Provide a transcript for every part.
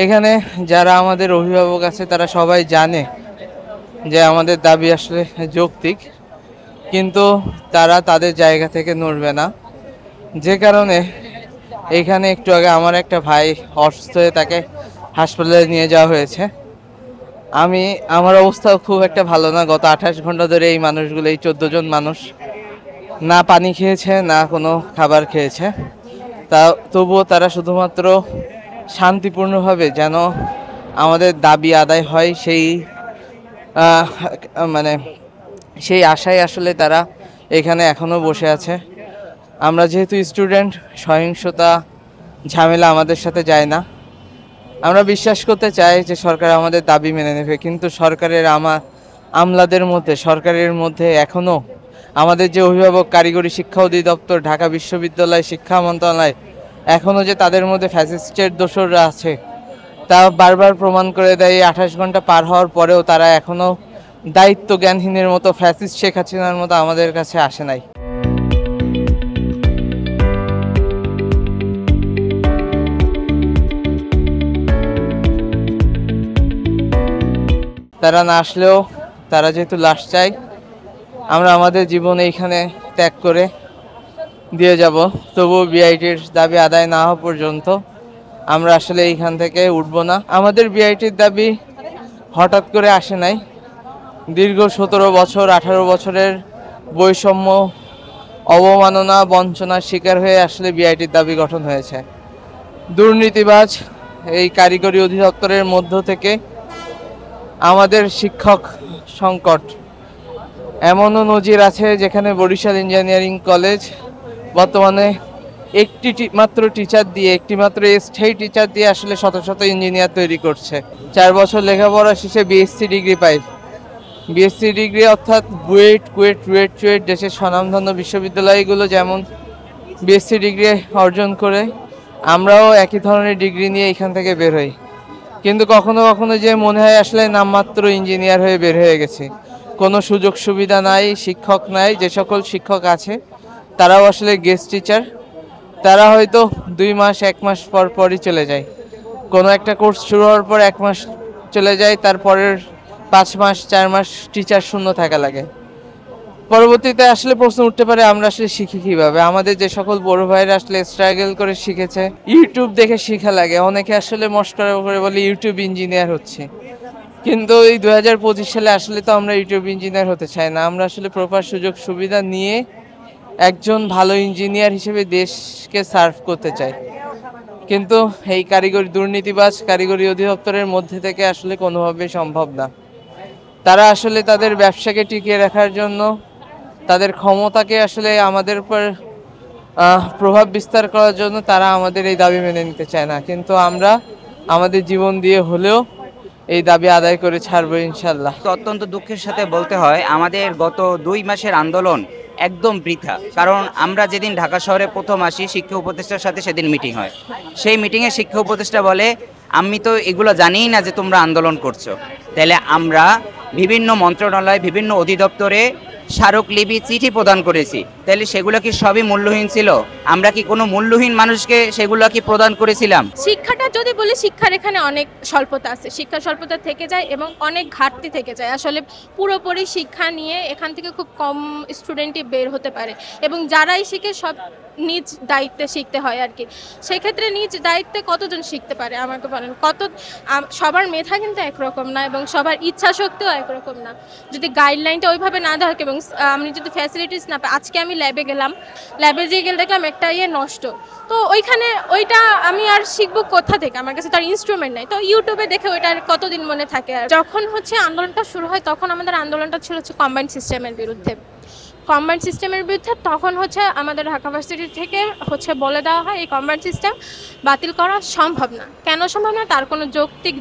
এখানে যারা আমাদের অভিভাবক আছে তারা সবাই জানে যে আমাদের দাবি আসলে যৌক্তিক, কিন্তু তারা তাদের জায়গা থেকে নড়বে না। যে কারণে এখানে একটু আগে আমার একটা ভাই অসুস্থ হয়ে তাকে হাসপাতালে নিয়ে যাওয়া হয়েছে। আমার অবস্থাও খুব একটা ভালো না। গত 28 ঘন্টা ধরে এই মানুষগুলো, এই 14 জন মানুষ না পানি খেয়েছে না কোনো খাবার খেয়েছে। তবুও তারা শুধুমাত্র শান্তিপূর্ণভাবে যেন আমাদের দাবি আদায় হয় আহ, মানে সেই আশায় আসলে তারা এখানে এখনো বসে আছে। আমরা যেহেতু স্টুডেন্ট, সহিংসতা ঝামেলা আমাদের সাথে যায় না। আমরা বিশ্বাস করতে চাই যে সরকার আমাদের দাবি মেনে নেবে, কিন্তু সরকারের মধ্যে এখনও আমাদের যে অভিভাবক, কারিগরি শিক্ষা অধিদপ্তর, ঢাকা বিশ্ববিদ্যালয় শিক্ষা মন্ত্রণালয়, এখনও যে তাদের মধ্যে ফ্যাসিস্টের দোসররা আছে তা বারবার প্রমাণ করে দেয়। 28 ঘন্টা পার হওয়ার পরেও তারা এখনও দায়িত্ব জ্ঞানহীনের মতো, ফ্যাসিস্ট শেখ হাসিনার মতো আমাদের কাছে আসে নাই। তারা না আসলেও, তারা যেহেতু লাশ চাই, আমরা আমাদের জীবন এইখানে ত্যাগ করে দিয়ে যাব। তবুও বিআইটির দাবি আদায় না হওয়া পর্যন্ত আমরা আসলে এইখান থেকে উঠব না। আমাদের বিআইটির দাবি হঠাৎ করে আসে নাই। দীর্ঘ 17 বছর, 18 বছরের বৈষম্য, অবমাননা, বঞ্চনার শিকার হয়ে আসলে বিআইটির দাবি গঠন হয়েছে। দুর্নীতিবাজ এই কারিগরি অধিদপ্তরের মধ্য থেকে আমাদের শিক্ষক সংকট, এমনও নজির আছে যেখানে বরিশাল ইঞ্জিনিয়ারিং কলেজ বর্তমানে একটি মাত্র স্থায়ী টিচার দিয়ে আসলে শত শত ইঞ্জিনিয়ার তৈরি করছে। 4 বছর লেখাপড়া শেষে বিএসসি ডিগ্রি পাই। বিএসসি ডিগ্রি অর্থাৎ কুয়েট দেশের স্বনামধন্য বিশ্ববিদ্যালয়গুলো যেমন বিএসসি ডিগ্রি অর্জন করে, আমরাও একই ধরনের ডিগ্রি নিয়ে এখান থেকে বের হই। কিন্তু কখনো কখনো যে মনে হয় আসলে নামমাত্র ইঞ্জিনিয়ার হয়ে বের হয়ে গেছে। কোনো সুযোগ সুবিধা নাই, শিক্ষক নাই। যে সকল শিক্ষক আছে তারাও আসলে গেস্ট টিচার। তারা হয়তো 2 মাস 1 মাস পর পরই চলে যায়। কোনো একটা কোর্স শুরু হওয়ার পর 1 মাস চলে যায়, তারপরের 5 মাস 4 মাস টিচার শূন্য থাকা লাগে। পরবর্তীতে আসলে প্রশ্ন উঠতে পারে, আমরা আসলে শিখি কিভাবে? আমাদের যে সকল বড় ভাইরা আসলে স্ট্রাগল করে শিখেছে, ইউটিউব দেখে শিখা লাগে। অনেকে আসলে মস্করা করে বলে ইউটিউব ইঞ্জিনিয়ার হচ্ছে, কিন্তু এই 2025 সালে আসলে তো আমরা ইউটিউব ইঞ্জিনিয়ার হতে চাই না। আমরা আসলে প্রপার সুযোগ সুবিধা নিয়ে একজন ভালো ইঞ্জিনিয়ার হিসেবে দেশকে সার্ভ করতে চাই। কিন্তু এই দুর্নীতিবাজ কারিগরি অধিদপ্তরের মধ্যে থেকে আসলে কোনোভাবে সম্ভব না। তারা আসলে তাদের ব্যবসাকে টিকিয়ে রাখার জন্য, তাদের ক্ষমতাকে আসলে আমাদের উপর প্রভাব বিস্তার করার জন্য তারা আমাদের এই দাবি মেনে নিতে চায় না। কিন্তু আমরা আমাদের জীবন দিয়ে হলেও এই দাবি আদায় করে ছাড়বো ইনশাল্লাহ। অত্যন্ত দুঃখের সাথে বলতে হয়, আমাদের গত 2 মাসের আন্দোলন একদম বৃথা। কারণ আমরা যেদিন ঢাকা শহরে প্রথম আসি, শিক্ষা উপদেষ্টার সাথে সেদিন মিটিং হয়। সেই মিটিংয়ে শিক্ষা উপদেষ্টা বলে, আমি তো এগুলো জানিই না যে তোমরা আন্দোলন করছো। তাহলে আমরা বিভিন্ন মন্ত্রণালয়, বিভিন্ন অধিদপ্তরে স্মারকলিপি, চিঠি প্রদান করেছি। তাহলে সেগুলো কি সবই মূল্যহীন ছিল? আমরা কি কোনো মূল্যহীন মানুষকে সেগুলো কি প্রদান করেছিলাম? শিক্ষাটা যদি বলি, শিক্ষার এখানে অনেক স্বল্পতা আছে, শিক্ষা স্বল্পতা থেকে যায় এবং অনেক ঘাটতি থেকে যায়। আসলে পুরোপুরি শিক্ষা নিয়ে এখান থেকে খুব কম স্টুডেন্টই বের হতে পারে, এবং যারাই শিখে সব নিজ দায়িত্বে শিখতে হয় আর কি। সেক্ষেত্রে নিজ দায়িত্বে কতজন শিখতে পারে আমাকে বলেন? সবার মেধা কিন্তু একরকম না, এবং সবার ইচ্ছা শক্তিও একরকম না। যদি গাইডলাইনটা ওইভাবে না দেওয়া হয়, এবং আমি যদি ফ্যাসিলিটিস না পাই, আজকে আমি ল্যাবে যেয়ে গেলে দেখলাম একটা নষ্ট, তো ওইটা আমি আর শিখবো কোথা থেকে? আমার কাছে তার ইনস্ট্রুমেন্ট নাই, তো ইউটিউবে দেখে ওইটার কতদিন মনে থাকে। আর যখন আন্দোলনটা শুরু হয়, তখন আমাদের আন্দোলনটা ছিল কম্বাইন্ড সিস্টেমের বিরুদ্ধে। তখন আমাদের ঢাকা ভার্সিটি থেকে বলে দেওয়া হয় এই কম্বাইন্ড সিস্টেম বাতিল করা সম্ভব না। কেন সম্ভব না? তার কোনো যৌক্তিক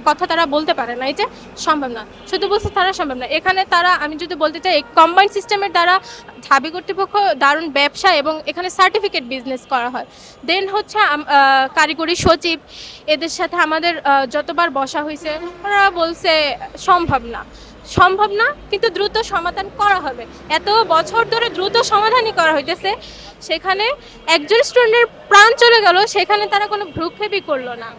কথা তারা বলতে পারে না, এই যে সম্ভব না, শুধু বলছে তারা সম্ভব না। এখানে আমি যদি বলতে চাই, এই কম্বাইন্ড সিস্টেমের দ্বারা ঢাবি কর্তৃপক্ষ দারুণ ব্যবসা এবং এখানে সার্টিফিকেট বিজনেস করা হয়। দেন কারিগরি সচিব, এদের সাথে আমাদের যতবার বসা হয়েছে, ওরা বলছে সম্ভব না, কিন্তু দ্রুত সমাধান করা হবে। এত বছর ধরে দ্রুত সমাধানই করা হইতেছে, সেখানে একজন স্টুডেন্টের প্রাণ চলে গেল, সেখানে তারা কোনো ভ্রুক্ষেপই করলো না।